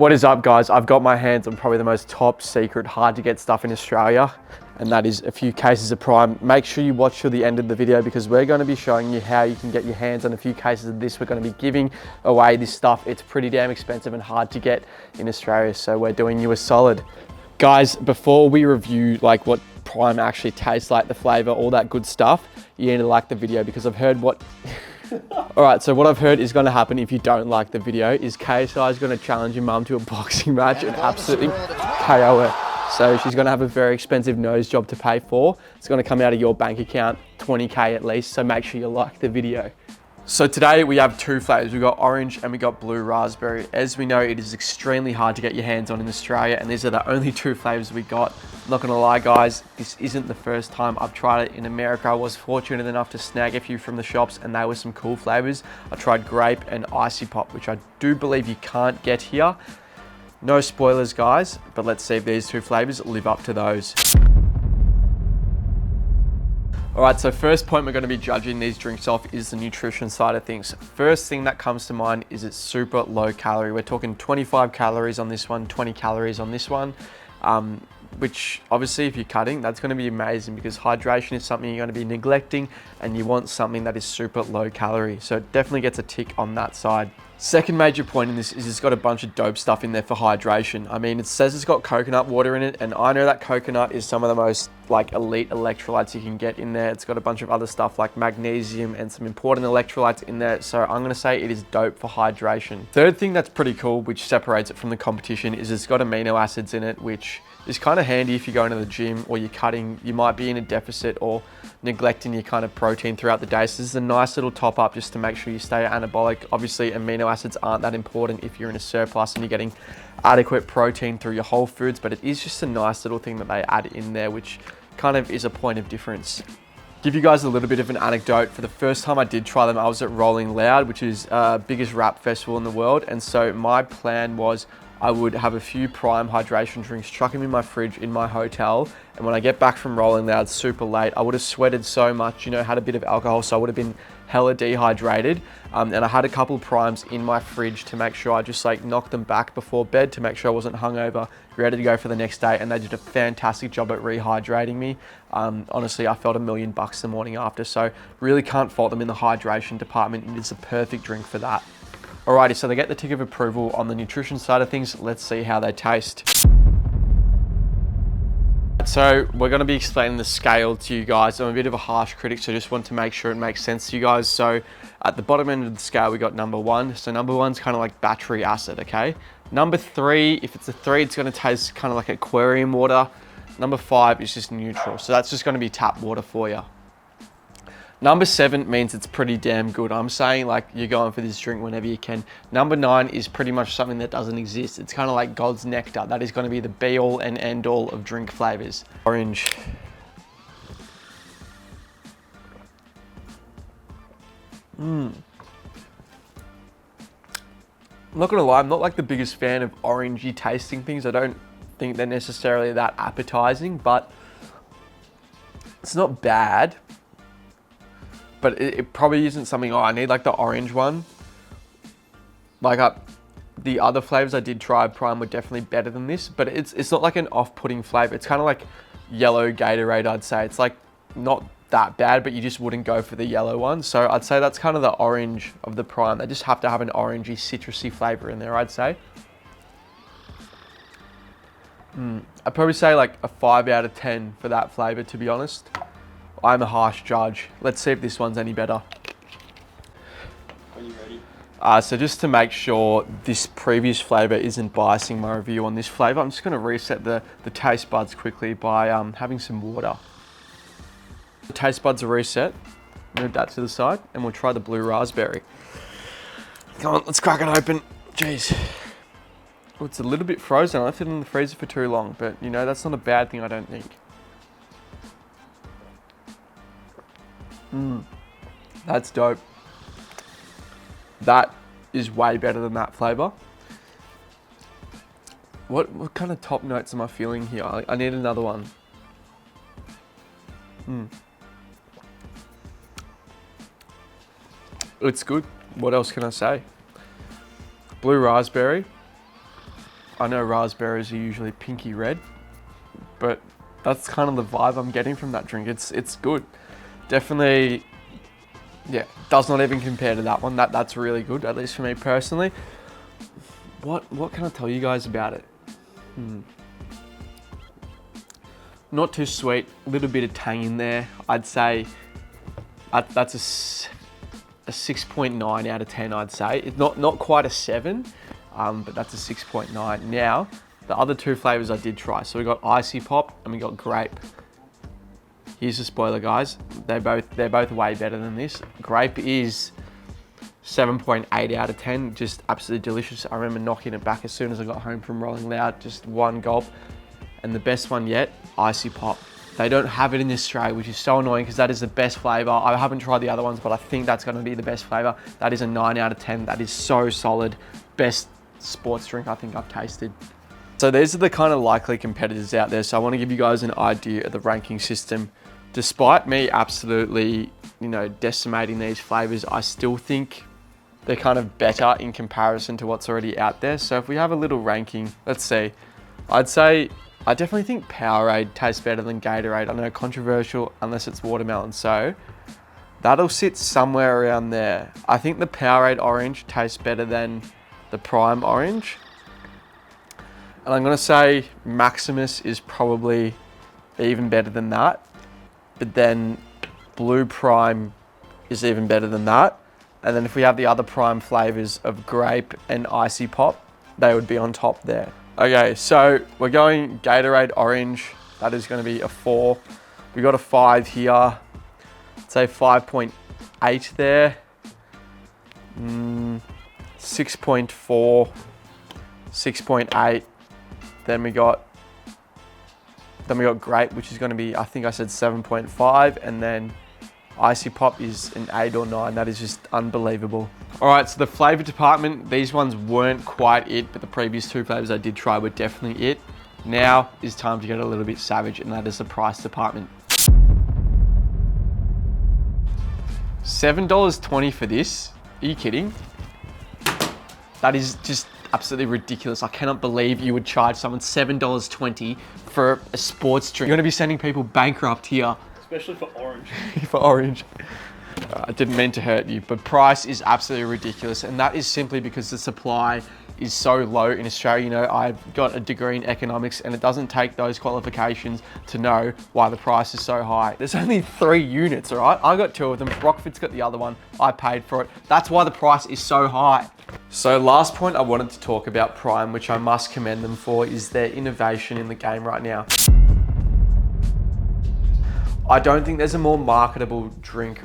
What is up, guys? I've got my hands on probably the most top secret, hard to get stuff in Australia, and that is a few cases of Prime. Make sure you watch till the end of the video because we're going to be showing you how you can get your hands on a few cases of this. We're going to be giving away this stuff. It's pretty damn expensive and hard to get in Australia, so we're doing you a solid. Guys, before we review like what Prime actually tastes like, the flavor, all that good stuff, you need to like the video because I've heard what... All right, so what I've heard is going to happen if you don't like the video is KSI is going to challenge your mum to a boxing match and absolutely KO her. So she's going to have a very expensive nose job to pay for. It's going to come out of your bank account, 20K at least, so make sure you like the video. So today we have two flavors. We've got orange and we got blue raspberry. As we know, it is extremely hard to get your hands on in Australia, and these are the only two flavors we got. I'm not gonna lie, guys, this isn't the first time I've tried it in America. I was fortunate enough to snag a few from the shops, and they were some cool flavors. I tried grape and icy pop, which I do believe you can't get here. No spoilers, guys, but let's see if these two flavors live up to those. All right, so first point we're going to be judging these drinks off is the nutrition side of things. First thing that comes to mind is it's super low calorie. We're talking 25 calories on this one, 20 calories on this one, which obviously if you're cutting, that's going to be amazing because hydration is something you're going to be neglecting and you want something that is super low calorie. So it definitely gets a tick on that side. Second major point in this is it's got a bunch of dope stuff in there for hydration. I mean, it says it's got coconut water in it, and I know that coconut is some of the most like elite electrolytes you can get in there. It's got a bunch of other stuff like magnesium and some important electrolytes in there. So I'm gonna say it is dope for hydration. Third thing that's pretty cool, which separates it from the competition, is it's got amino acids in it, which is kind of handy if you're going to the gym or you're cutting. You might be in a deficit or neglecting your kind of protein throughout the day. So this is a nice little top up just to make sure you stay anabolic. Obviously, amino acids aren't that important if you're in a surplus and you're getting adequate protein through your whole foods, but it is just a nice little thing that they add in there, which kind of is a point of difference. Give you guys a little bit of an anecdote. For the first time I did try them, I was at Rolling Loud, which is biggest rap festival in the world. And so my plan was I would have a few Prime hydration drinks, chuck them in my fridge in my hotel. And when I get back from Rolling Loud super late, I would have sweated so much, you know, had a bit of alcohol, so I would have been hella dehydrated. And I had a couple Primes in my fridge to make sure I just like knocked them back before bed to make sure I wasn't hungover, ready to go for the next day. And they did a fantastic job at rehydrating me. Honestly, I felt $1 million the morning after. So really can't fault them in the hydration department. It is a perfect drink for that. Alrighty, so they get the tick of approval on the nutrition side of things. Let's see how they taste. So we're going to be explaining the scale to you guys. I'm a bit of a harsh critic, so just want to make sure it makes sense to you guys. So at the bottom end of the scale, we got number 1. So number 1's kind of like battery acid, okay? Number 3, if it's a 3, it's going to taste kind of like aquarium water. Number 5 is just neutral. So that's just going to be tap water for you. Number 7 means it's pretty damn good. I'm saying like you're going for this drink whenever you can. Number 9 is pretty much something that doesn't exist. It's kind of like God's nectar. That is going to be the be all and end all of drink flavors. Orange. I'm not gonna lie, I'm not like the biggest fan of orangey tasting things. I don't think they're necessarily that appetizing, but it's not bad. But it probably isn't something, oh, I need like the orange one. Like the other flavors I did try Prime were definitely better than this, but it's not like an off-putting flavor. It's kind of like yellow Gatorade, I'd say. It's like not that bad, but you just wouldn't go for the yellow one. So I'd say that's kind of the orange of the Prime. They just have to have an orangey, citrusy flavor in there, I'd say. I'd probably say like a 5 out of 10 for that flavor, to be honest. I'm a harsh judge. Let's see if this one's any better. Are you ready? So just to make sure this previous flavor isn't biasing my review on this flavor, I'm just gonna reset the taste buds quickly by having some water. The taste buds are reset. Move that to the side and we'll try the blue raspberry. Come on, let's crack it open. Jeez. Oh, it's a little bit frozen. I left it in the freezer for too long, but you know, that's not a bad thing, I don't think. That's dope. That is way better than that flavor. What kind of top notes am I feeling here? I need another one. It's good. What else can I say? Blue raspberry. I know raspberries are usually pinky red, but that's kind of the vibe I'm getting from that drink. It's good. Definitely, yeah, does not even compare to that one. That's really good, at least for me personally. What can I tell you guys about it? Not too sweet, a little bit of tang in there. I'd say that's a 6.9 out of 10, I'd say. It's not quite a 7, but that's a 6.9. Now, the other two flavors I did try. So we got Icy Pop and we got Grape. Here's the spoiler, guys. They're both way better than this. Grape is 7.8 out of 10, just absolutely delicious. I remember knocking it back as soon as I got home from Rolling Loud, just one gulp. And the best one yet, Icy Pop. They don't have it in Australia, which is so annoying because that is the best flavor. I haven't tried the other ones, but I think that's going to be the best flavor. That is a 9 out of 10. That is so solid. Best sports drink I think I've tasted. So these are the kind of likely competitors out there. So I want to give you guys an idea of the ranking system. Despite me absolutely, decimating these flavors, I still think they're kind of better in comparison to what's already out there. So if we have a little ranking, let's see. I'd say I definitely think Powerade tastes better than Gatorade. I know, controversial unless it's watermelon. So that'll sit somewhere around there. I think the Powerade orange tastes better than the Prime orange. And I'm gonna say Maximus is probably even better than that. But then Blue Prime is even better than that. And then if we have the other Prime flavors of Grape and Icy Pop, they would be on top there. Okay, so we're going Gatorade Orange. That is going to be a 4. We got a 5 here. I'd say 5.8 there. 6.4. 6.8. Then we got Grape, which is going to be, I think I said 7.5, and then Icy Pop is an 8 or 9. That is just unbelievable. All right, so the flavor department, these ones weren't quite it, but the previous two flavors I did try were definitely it. Now is time to get a little bit savage, and that is the price department. $7.20 for this. Are you kidding? That is just absolutely ridiculous. I cannot believe you would charge someone $7.20 for a sports drink. You're gonna be sending people bankrupt here. Especially for orange. For orange. I didn't mean to hurt you, but price is absolutely ridiculous. And that is simply because the supply is so low in Australia. I've got a degree in economics and it doesn't take those qualifications to know why the price is so high. There's only 3 units, all right? I got 2 of them. Rockford's got the other one. I paid for it. That's why the price is so high. So last point I wanted to talk about Prime, which I must commend them for, is their innovation in the game right now. I don't think there's a more marketable drink,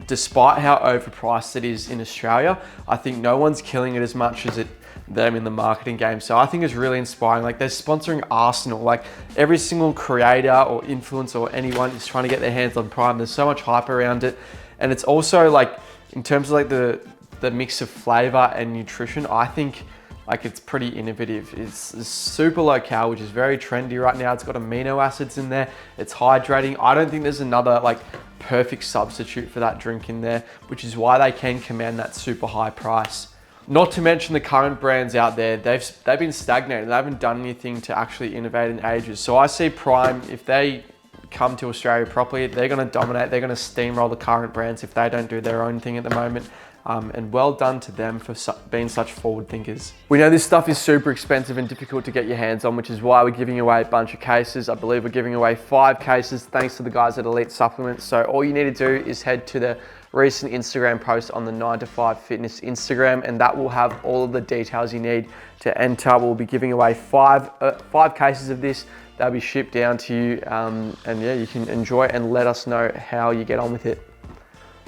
despite how overpriced it is in Australia. I think no one's killing it as much as them in the marketing game. So I think it's really inspiring. Like, they're sponsoring Arsenal. Like, every single creator or influencer or anyone is trying to get their hands on Prime. There's so much hype around it. And it's also like, in terms of like the mix of flavor and nutrition, I think like it's pretty innovative. It's super low cal, which is very trendy right now. It's got amino acids in there. It's hydrating. I don't think there's another like perfect substitute for that drink in there, which is why they can command that super high price. Not to mention the current brands out there, they've been stagnated. They haven't done anything to actually innovate in ages. So I see Prime, if they come to Australia properly, they're gonna dominate. They're gonna steamroll the current brands if they don't do their own thing at the moment. And well done to them for being such forward thinkers. We know this stuff is super expensive and difficult to get your hands on, which is why we're giving away a bunch of cases. I believe we're giving away 5 cases thanks to the guys at Elite Supplements. So all you need to do is head to the recent Instagram post on the 9 to 5 Fitness Instagram, and that will have all of the details you need to enter. We'll be giving away 5 cases of this. They'll be shipped down to you, and yeah, you can enjoy it and let us know how you get on with it.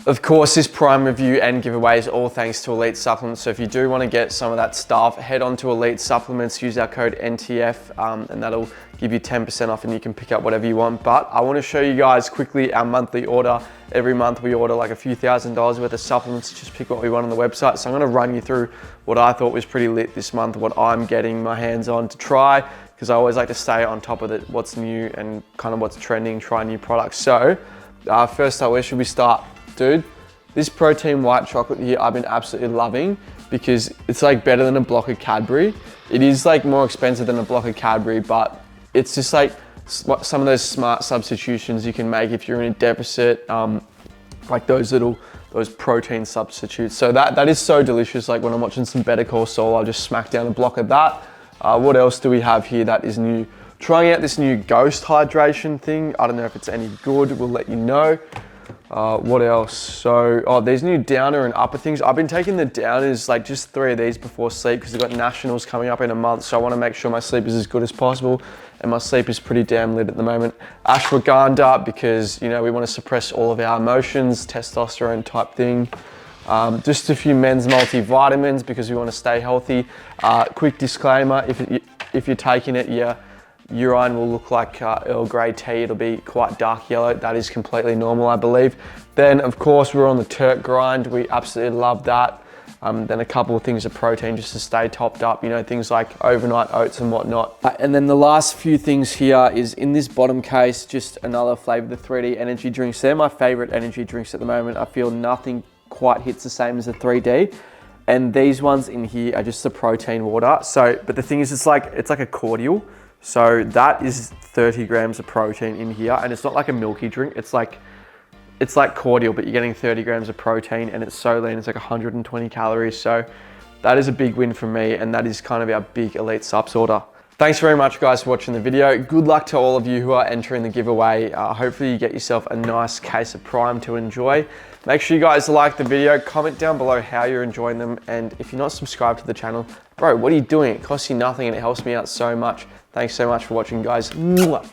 Of course, this Prime review and giveaway is all thanks to Elite Supplements. So if you do want to get some of that stuff, head on to Elite Supplements, use our code NTF, and that'll give you 10% off and you can pick up whatever you want. But I want to show you guys quickly our monthly order. Every month we order like a few $1,000s worth of supplements, just pick what we want on the website. So I'm going to run you through what I thought was pretty lit this month, what I'm getting my hands on to try, because I always like to stay on top of what's new and kind of what's trending, try new products. So first up, where should we start? Dude, this protein white chocolate here I've been absolutely loving because it's like better than a block of Cadbury. It is like more expensive than a block of Cadbury, but it's just like some of those smart substitutions you can make if you're in a deficit, like those protein substitutes. So that is so delicious. Like when I'm watching some Better Call Saul, I'll just smack down a block of that. What else do we have here that is new? Trying out this new Ghost hydration thing. I don't know if it's any good, we'll let you know. What else? So, there's new downer and upper things. I've been taking the downers, like just 3 of these before sleep because I've got nationals coming up in a month. So I want to make sure my sleep is as good as possible. And my sleep is pretty damn lit at the moment. Ashwagandha because, you know, we want to suppress all of our emotions, testosterone type thing. Just a few men's multivitamins because we want to stay healthy. Quick disclaimer, if you're taking it, yeah, urine will look like Earl Grey tea. It'll be quite dark yellow. That is completely normal, I believe. Then, of course, we're on the Turk grind. We absolutely love that. Then a couple of things of protein just to stay topped up, you know, things like overnight oats and whatnot. And then the last few things here is in this bottom case, just another flavor, the 3D energy drinks. They're my favorite energy drinks at the moment. I feel nothing quite hits the same as the 3D. And these ones in here are just the protein water. So, but the thing is, it's like a cordial. So that is 30 grams of protein in here, and it's not like a milky drink. It's like cordial, but you're getting 30 grams of protein, and it's so lean. It's like 120 calories. So that is a big win for me, and that is kind of our big elite subs order. Thanks very much, guys, for watching the video. Good luck to all of you who are entering the giveaway. Hopefully you get yourself a nice case of Prime to enjoy. Make sure you guys like the video, comment down below how you're enjoying them, and if you're not subscribed to the channel, bro, what are you doing? It costs you nothing and it helps me out so much. Thanks so much for watching, guys. Mwah.